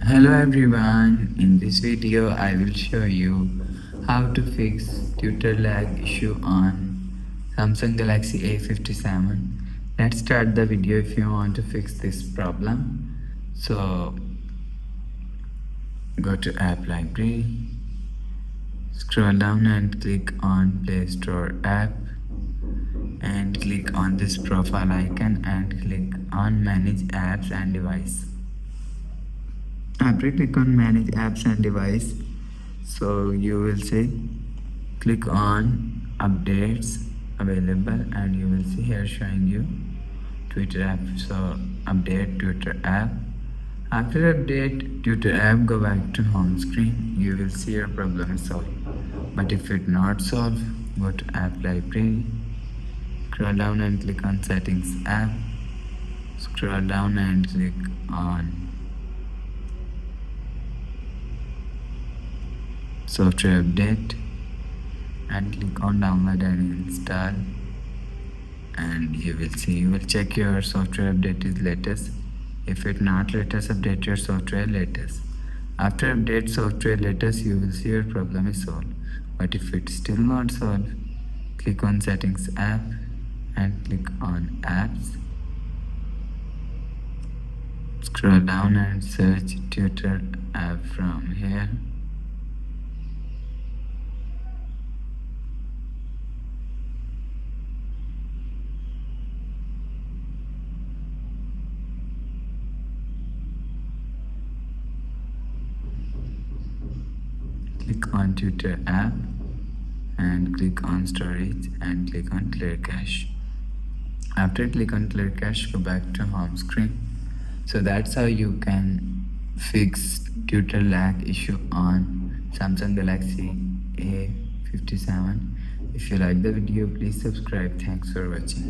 Hello everyone, in this video I will show you how to fix tutor lag issue on Samsung Galaxy A57. Let's start the video if you want to fix this problem. So go to app library, scroll down and click on Play Store app and click on this profile icon and click on manage apps and device. After click on manage apps and device, so you will see click on updates available and you will see here showing you Twitter app. So update Twitter app. After update Twitter app, go back to home screen. You will see your problem is solved. But if it not solved, go to app library, scroll down and click on settings app, scroll down and click on software update and click on download and install, and you will check your software update is latest. If it not latest, update your software latest. After update software latest, you will see your problem is solved. But if it's still not solved, click on settings app and click on apps, scroll down and search tutor app from here. Click on Twitter app and click on storage and click on clear cache. After click on clear cache, go back to home screen. So that's how you can fix Twitter lag issue on Samsung Galaxy A57. If you like the video, please subscribe. Thanks for watching.